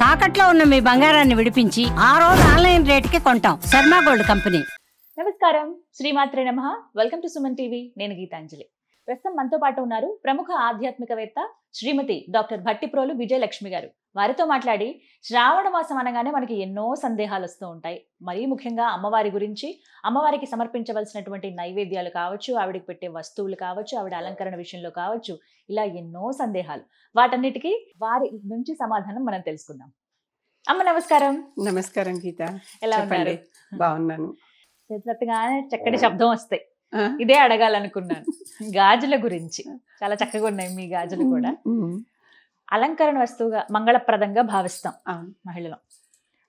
తాకట్లో ఉన్న మీ బంగారాన్ని విడిపించి ఆ రోజు ఆన్లైన్ రేటుకి కొంటాం. Sharma gold company. నమస్కారం, శ్రీమాత్రే నమః. Welcome to Suman TV. నేను గీతాంజలి. ప్రస్తుతం మనతో పాటు ఉన్నారు ప్రముఖ ఆధ్యాత్మికవేత్త శ్రీమతి డాక్టర్ భట్టిప్రోలు విజయలక్ష్మి గారు. వారితో మాట్లాడి శ్రావణ మాసం అనగానే మనకి ఎన్నో సందేహాలు వస్తూ ఉంటాయి. మరీ ముఖ్యంగా అమ్మవారి గురించి, అమ్మవారికి సమర్పించవలసినటువంటి నైవేద్యాలు కావచ్చు, ఆవిడకి పెట్టే వస్తువులు కావచ్చు, ఆవిడ అలంకరణ విషయంలో కావచ్చు, ఇలా ఎన్నో సందేహాలు. వాటన్నిటికీ వారి నుంచి సమాధానం మనం తెలుసుకుందాం. అమ్మ నమస్కారం. నమస్కారం గీత. ఎలా ఉన్నారు? బాగున్నాను. చేతులెత్తగానే చక్కటి శబ్దం వస్తాయి. ఇదే అడగాలనుకున్నాను. గాజుల గురించి చాలా చక్కగా ఉన్నాయి మీ గాజులు కూడా. అలంకరణ వస్తువుగా మంగళప్రదంగా భావిస్తాం మహిళలు.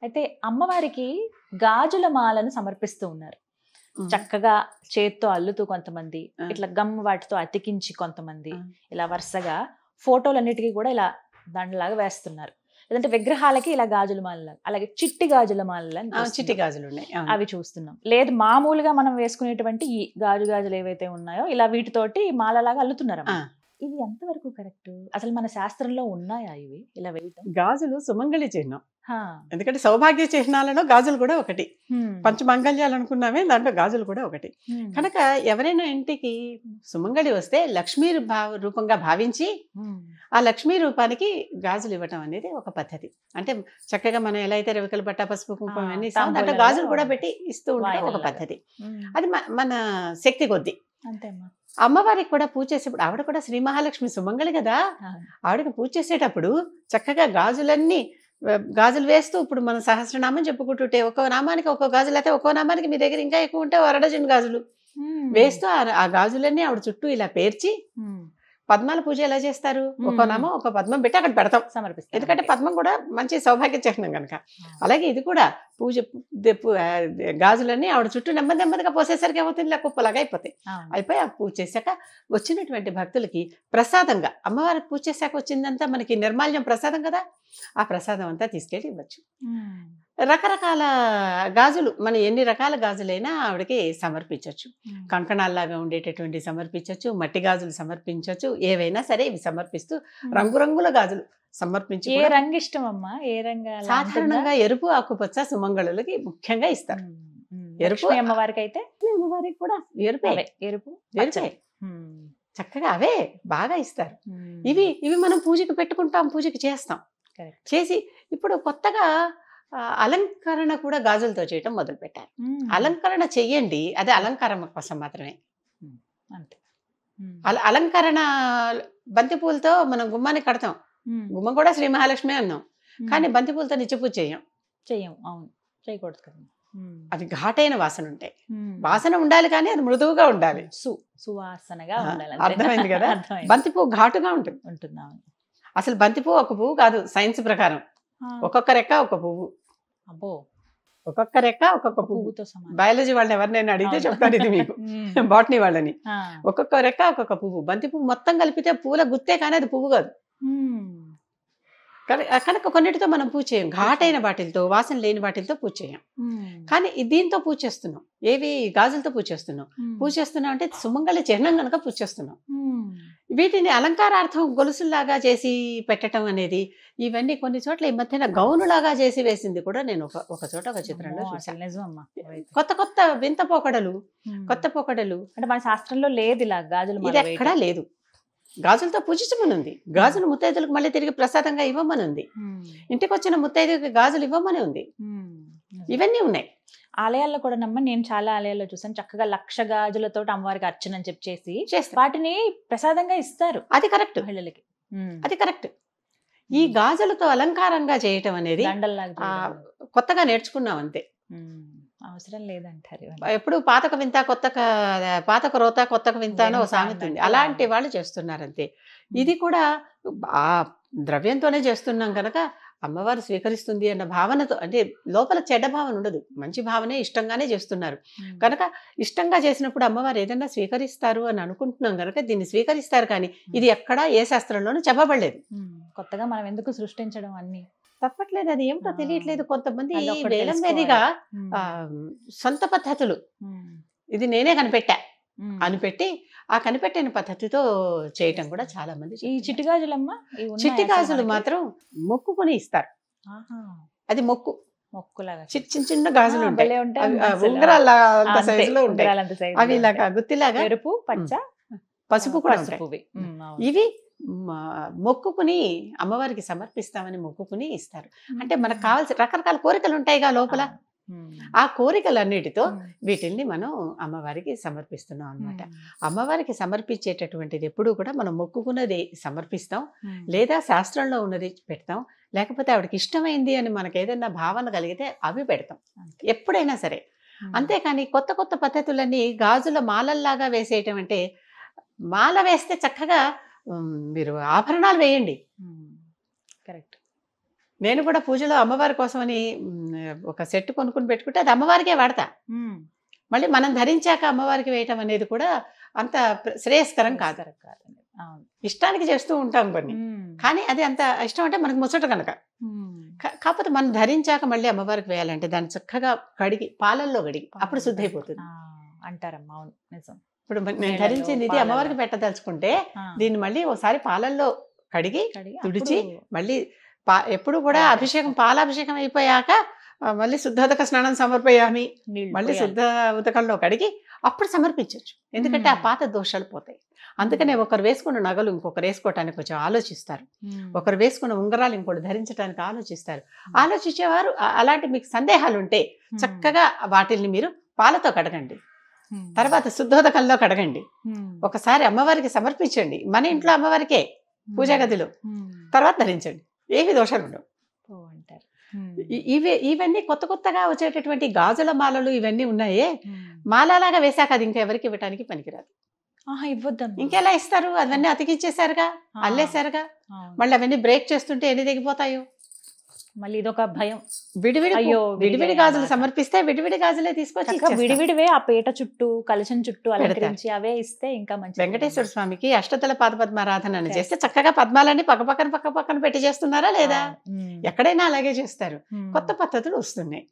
అయితే అమ్మవారికి గాజుల మాలను సమర్పిస్తూ ఉన్నారు. చక్కగా చేత్తో అల్లుతూ కొంతమంది, ఇట్లా గమ్ వాటితో అతికించి కొంతమంది, ఇలా వరుసగా ఫోటోలన్నిటికీ కూడా ఇలా దండలాగా వేస్తున్నారు. లేదంటే విగ్రహాలకి ఇలా గాజుల మాలలాగా, అలాగే చిట్టి గాజుల మాలలాగా చిట్టి గాజులు ఉన్నాయి, అవి చూస్తున్నాం. లేదు మామూలుగా మనం వేసుకునేటువంటి ఈ గాజులు ఏవైతే ఉన్నాయో ఇలా వీటితోటి మాలలాగా అల్లుతున్నారు. ఇవి ఎంతవరకు కరెక్ట్? అసలు మన శాస్త్రంలో ఉన్నాయా ఇవి ఇలా వేయటం? గాజులు సుమంగళి చిహ్నం. ఎందుకంటే సౌభాగ్య చిహ్నాలలో గాజులు కూడా ఒకటి. పంచమంగళ్యాలు అనుకున్నామే, దాంట్లో గాజులు కూడా ఒకటి. కనుక ఎవరైనా ఇంటికి సుమంగళి వస్తే లక్ష్మీ రూపంగా భావించి ఆ లక్ష్మీ రూపానికి గాజులు ఇవ్వటం అనేది ఒక పద్ధతి. అంటే చక్కగా మనం ఎలా అయితే రవికల బట్ట, పసుపు, కుంకుమ అన్ని దాంట్లో గాజులు కూడా పెట్టి ఇస్తూ ఉండడం ఒక పద్ధతి. అది మన శక్తి కొద్దీ. అంతేమ్మా. అమ్మవారికి కూడా పూజ చేసేప్పుడు ఆవిడ కూడా శ్రీ మహాలక్ష్మి సుమంగళి కదా, ఆవిడకి పూజ చేసేటప్పుడు చక్కగా గాజులు వేస్తూ, ఇప్పుడు మన సహస్రనామం చెప్పుకుంటుంటే ఒక్కో నామానికి ఒక్కో గాజులు, అయితే ఒక్కో నామానికి మీ దగ్గర ఇంకా ఎక్కువ ఉంటే 1 డజన్ గాజులు వేస్తూ ఆ గాజులన్నీ ఆవిడ చుట్టూ ఇలా పేర్చి, పద్మాల పూజ ఎలా చేస్తారు, ఒక్కో నామం ఒక పద్మం పెట్టి అక్కడ పెడతాం, సమర్పిస్తాం. ఎందుకంటే పద్మం కూడా మంచి సౌభాగ్య చిహ్నం కనుక. అలాగే ఇది కూడా పూజ గాజులన్నీ ఆవిడ చుట్టూ నెమ్మదిగా పోసేసరికి ఏమవుతుంది, ఇలా కుప్పలాగా అయిపోయి ఆ పూజ చేశాక వచ్చినటువంటి భక్తులకి ప్రసాదంగా, అమ్మవారికి పూజ చేశాక వచ్చిందంతా మనకి నిర్మాల్యం ప్రసాదం కదా, ఆ ప్రసాదం అంతా తీసుకెళ్ళి ఇవ్వచ్చు. రకరకాల గాజులు, మన ఎన్ని రకాల గాజులైనా ఆవిడకి సమర్పించవచ్చు. కంకణాల్లాగా ఉండేటటువంటి సమర్పించవచ్చు, మట్టి గాజులు సమర్పించవచ్చు, ఏవైనా సరే ఇవి సమర్పిస్తూ రంగురంగుల గాజులు సమర్పించి. ఏ రంగు ఇష్టం అమ్మా? ఏ రంగు? సాధారణంగా ఎరుపు, ఆకుపచ్చ సుమంగళులకి ముఖ్యంగా ఇస్తారు. ఎరుపు అమ్మవారికి అయితే, అమ్మవారికి కూడా ఎరుపే చక్కగా అవే బాగా ఇస్తారు. ఇవి మనం పూజకి పెట్టుకుంటాం, పూజకి చేస్తాం. చేసి ఇప్పుడు కొత్తగా అలంకరణ కూడా గాజులతో చేయటం మొదలు పెట్టారు. అలంకరణ చెయ్యండి, అదే అలంకారం కోసం మాత్రమే. అంతే. అలంకరణ బంతిపూలతో మనం గుమ్మాన్ని కడతాం, గుమ్మం కూడా శ్రీ మహాలక్ష్మి అన్నాం, కానీ బంతిపూలతో నిత్యపూజ చెయ్యం. అవును, చేయకూడదు కదా. అవి ఘాటైన వాసన ఉంటాయి. వాసన ఉండాలి కానీ అది మృదువుగా ఉండాలి, సువాసనగా ఉండాలి. అర్థమైంది కదా. బంతిపువ్వు ఘాటుగా ఉంటుంది. అసలు బంతిపువ్వు ఒక పువ్వు కాదు, సైన్స్ ప్రకారం ఒక్కొక్క రెక్క ఒక పువ్వు. ఒక్కొక్క రెక్క ఒక్కొక్క పువ్వుతో సమానం. బయాలజీ వాళ్ళని ఎవరినైనా అడిగితే చెప్తారు ఇది మీకు, బాటనీ వాళ్ళని. ఒక్కొక్క రెక్క ఒక్కొక్క పువ్వు. బంతి పువ్వు మొత్తం కలిపితే పూల గుత్తే, కానీ అది పువ్వు కాదు. కనుక కొన్నిటితో మనం పూజ చేయం, ఘాటైన వాటిలతో, వాసన లేని వాటిలతో పూజ చేయం. కానీ దీంతో పూజ చేస్తున్నాం, ఏవి గాజులతో పూజ చేస్తున్నాం. పూజ చేస్తున్నాం అంటే సుమంగళి చిహ్నం కనుక పూజ చేస్తున్నాం. వీటిని అలంకారార్థం గొలుసుల్లాగా చేసి పెట్టడం అనేది, ఇవన్నీ కొన్ని చోట్ల ఈ మధ్యన గౌనులాగా చేసి వేసింది కూడా నేను ఒక చోట ఒక చిత్రంలో చూసాను. కొత్త వింత పోకడలు, కొత్త పోకడలు. అంటే మన శాస్త్రంలో లేదు ఇలా గాజులు, ఇది ఎక్కడా లేదు. గాజులతో పూజించమనుంది, గాజులు ముత్తైదులకు మళ్ళీ తిరిగి ప్రసాదంగా ఇవ్వమనుంది, ఇంటికి వచ్చిన ముత్తైదుకి గాజులు ఇవ్వమని ఉంది. ఇవన్నీ ఉన్నాయి. ఆలయాల్లో కూడా నమ్మ, నేను చాలా ఆలయాల్లో చూసాను, చక్కగా 1,00,000 గాజులతో అమ్మవారికి అర్చన అని చెప్పేసి వాటిని ప్రసాదంగా ఇస్తారు. అది కరెక్ట్, మహిళలకి అది కరెక్ట్. ఈ గాజులతో అలంకారంగా చేయటం అనేది కొత్తగా నేర్చుకున్నాం అంతే, అవసరం లేదంటారు. ఎప్పుడు పాతక వింత పాతక రోత కొత్తక వింత అని ఒక సామెత ఉంది, అలాంటి వాళ్ళు చేస్తున్నారంతే. ఇది కూడా ఆ ద్రవ్యంతోనే చేస్తున్నాం కనుక అమ్మవారు స్వీకరిస్తుంది అన్న భావనతో, అంటే లోపల చెడ్డ భావన ఉండదు, మంచి భావనే, ఇష్టంగానే చేస్తున్నారు కనుక. ఇష్టంగా చేసినప్పుడు అమ్మవారు ఏదైనా స్వీకరిస్తారు అని అనుకుంటున్నాం కనుక దీన్ని స్వీకరిస్తారు. కానీ ఇది ఎక్కడా ఏ శాస్త్రంలోనూ చెప్పబడలేదు. కొత్తగా మనం ఎందుకు సృష్టించడం అన్ని తప్పట్లేదు, అది ఏమిటో తెలియట్లేదు. కొంతమంది వేలం వేదిగా సొంత పద్ధతులు, ఇది నేనే కనిపెట్టా అనిపెట్టి ఆ కనిపెట్టిన పద్ధతితో చేయటం కూడా చాలా మంది. ఈ చిట్టి గాజులమ్మ, చిట్టి గాజులు మాత్రం మొక్కుకొని ఇస్తారు. అది మొక్కు. మొక్కులాగా చిన్న చిన్న గాజులు ఉంటాయి, భలే ఉంటాయి అవి అసలు. ఉంగరాల అంత అంతే, సైజులో ఉంటాయి. ఉంగరాలంత size అవి లో ఇలాగా ఉంటాయి. గుత్తిలాగా ఎరుపు పచ్చ పసుపు కూడా ఉంటాయి. పసుపువి. అవును. ఇవి మొక్కుకుని అమ్మవారికి సమర్పిస్తామని మొక్కుకుని ఇస్తారు. అంటే మనకు కావాల్సిన రకరకాల కోరికలు ఉంటాయిగా లోపల, ఆ కోరికలన్నిటితో వీటిల్ని మనం అమ్మవారికి సమర్పిస్తున్నాం అన్నమాట. అమ్మవారికి సమర్పించేటటువంటిది ఎప్పుడూ కూడా మనం మొక్కుకున్నది సమర్పిస్తాం, లేదా శాస్త్రంలో ఉన్నది పెడతాం, లేకపోతే ఆవిడకి ఇష్టమైంది అని మనకు ఏదైనా భావన కలిగితే అవి పెడతాం ఎప్పుడైనా సరే. అంతేకాని కొత్త కొత్త పద్ధతులన్నీ గాజుల మాలల్లాగా వేసేయటం అంటే, మాల వేస్తే చక్కగా మీరు ఆభరణాలు వేయండి. కరెక్ట్. నేను కూడా పూజలో అమ్మవారి కోసమని ఒక సెట్ కొనుక్కుని పెట్టుకుంటే అది అమ్మవారికే వాడతా. మళ్ళీ మనం ధరించాక అమ్మవారికి వేయటం అనేది కూడా అంత శ్రేయస్కరం కాదు. ఇష్టానికి చేస్తూ ఉంటాం కొన్ని, కానీ అది అంత ఇష్టం అంటే మనకు ముచ్చట కనుక. కాకపోతే మనం ధరించాక మళ్ళీ అమ్మవారికి వేయాలంటే దాన్ని చక్కగా కడిగి పాలల్లో కడిగి అప్పుడు శుద్ధి అయిపోతుంది అంటారమ్మా. అవును, నిజం. ఇప్పుడు నేను ధరించింది ఇది అమ్మవారికి పెట్టదలుచుకుంటే దీన్ని మళ్ళీ ఒకసారి పాలల్లో కడిగి తుడిచి మళ్ళీ ఎప్పుడు కూడా అభిషేకం పాలాభిషేకం అయిపోయాక మళ్ళీ శుద్ధోదక స్నానం సమర్పయామి, మళ్ళీ శుద్ధ ఉదకంలో కడిగి అప్పుడు సమర్పించవచ్చు. ఎందుకంటే ఆ పాత దోషాలు పోతాయి. అందుకనే ఒకరు వేసుకున్న నగలు ఇంకొకరు వేసుకోవటానికి కొంచెం ఆలోచిస్తారు, ఒకరు వేసుకున్న ఉంగరాలు ఇంకోటి ధరించడానికి ఆలోచిస్తారు. ఆలోచించేవారు అలాంటి మీకు సందేహాలు ఉంటే చక్కగా వాటిల్ని మీరు పాలతో కడగండి, తర్వాత శుద్ధోదకంలో కడగండి, ఒకసారి అమ్మవారికి సమర్పించండి, మన ఇంట్లో అమ్మవారికే పూజా గదిలో, తర్వాత ధరించండి. ఏమి దోషాలు ఉండవు. ఇవన్నీ కొత్త కొత్తగా వచ్చేటటువంటి గాజుల మాలలు ఇవన్నీ ఉన్నాయే, మాలలాగా వేశాక అది ఇంకా ఎవరికి ఇవ్వటానికి పనికిరాదు. ఇవ్వద్దాం. ఇంకెలా ఇస్తారు? అవన్నీ అతికిచ్చేసారుగా, అల్లేసారుగా, మళ్ళీ అవన్నీ బ్రేక్ చేస్తుంటే ఎన్ని తెగిపోతాయో. మళ్ళీ ఇదొక భయం. విడివిడి గాజులు సమర్పిస్తే విడివిడి గాజులే తీసుకొచ్చి విడివిడివే ఆ పీట చుట్టూ కలశం చుట్టూ అలంకరించి అవే ఇస్తే ఇంకా మంచి. వెంకటేశ్వర స్వామికి అష్టదళ పాదపద్మారాధన చేస్తే చక్కగా పద్మాలన్నీ పక్క పక్కన పెట్టి చేస్తున్నారా లేదా? ఎక్కడైనా అలాగే చేస్తారు. కొత్త పద్ధతులు వస్తున్నాయి.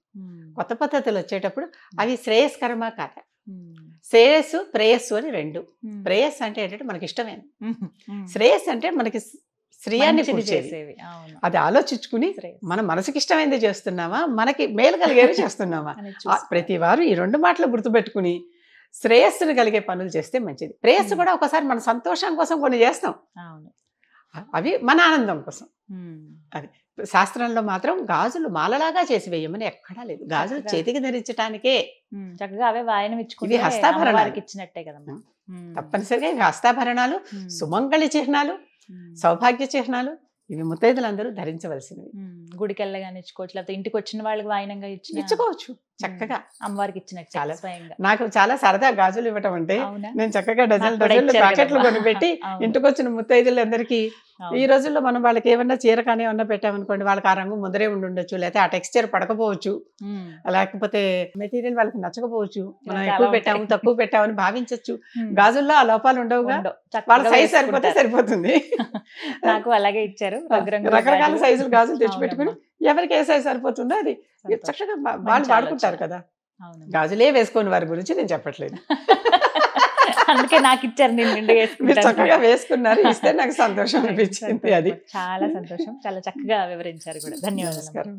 కొత్త పద్ధతులు వచ్చేటప్పుడు అవి శ్రేయస్కరమా కాదా? శ్రేయస్సు ప్రేయస్సు అని రెండు. ప్రేయస్ అంటే ఏంటంటే మనకి ఇష్టమైన, శ్రేయస్ అంటే మనకి శ్రేయాన్ని కూర్చేది. అది ఆలోచించుకుని మన మనసుకి ఇష్టమైంది చేస్తున్నామా, మనకి మేలు కలిగేవి చేస్తున్నామా, ప్రతి వారు ఈ రెండు మాటలు గుర్తుపెట్టుకుని శ్రేయస్సును కలిగే పనులు చేస్తే మంచిది. ప్రేయస్సు కూడా ఒకసారి మన సంతోషం కోసం కొన్ని చేస్తాం, అవి మన ఆనందం కోసం. అది శాస్త్రంలో మాత్రం గాజులు మాలలాగా చేసి వేయమని ఎక్కడా లేదు. గాజులు చేతికి ధరించడానికే చక్కగా అవే వాయనం ఇచ్చుకుంటే ఇవి హస్తాభరణాలు ఇచ్చినట్టే కదమ్మా. తప్పనిసరిగా ఇవి హస్తాభరణాలు, సుమంగళి చిహ్నాలు, సౌభాగ్య చిహ్నాలు, ఇవి ముత్తైదులందరూ ధరించవలసినవి. గుడికి వెళ్ళగానే ఇచ్చుకోవచ్చు, లేకపోతే ఇంటికి వచ్చిన వాళ్ళకి వాయనంగా ఇచ్చుకోవచ్చు. చక్కగా అమ్మవారికి ఇచ్చినట్టు చాలా స్వయంగా. నాకు చాలా సరదా గాజులు ఇవ్వటం అంటే, నేను చక్కగా డజన్లు ప్యాకెట్లు కొనిపెట్టి ఇంటికి వచ్చిన ముత్తైదులందరికీ, ఈ రోజుల్లో మనం వాళ్ళకి ఏమన్నా చీర కానీ ఏమన్నా పెట్టామనుకోండి, వాళ్ళకి ఆ రంగు ముందరే ఉండొచ్చు, లేకపోతే ఆ టెక్స్చర్ పడకపోవచ్చు, లేకపోతే మెటీరియల్ వాళ్ళకి నచ్చకపోవచ్చు, మనం ఎక్కువ పెట్టాము తక్కువ పెట్టామని భావించవచ్చు. గాజుల్లో ఆ లోపాలు ఉండవుగా, వాళ్ళ సైజ్ సరిపోతే సరిపోతుంది. నాకు అలాగే ఇచ్చారు. రకరకాల సైజులు గాజులు తెచ్చిపెట్టుకుని ఎవరికి ఏ సైజ్ సరిపోతుందో అది చక్కగా వాళ్ళు వాడుకుంటారు కదా. గాజులే వేసుకోని వారి గురించి నేను చెప్పట్లేదు. అందుకే నాకు ఇచ్చారు, నేను చక్కగా వేసుకున్నారు, ఇస్తే నాకు సంతోషం అనిపించింది. అది చాలా సంతోషం. చాలా చక్కగా వివరించారు కూడా. ధన్యవాదాలు.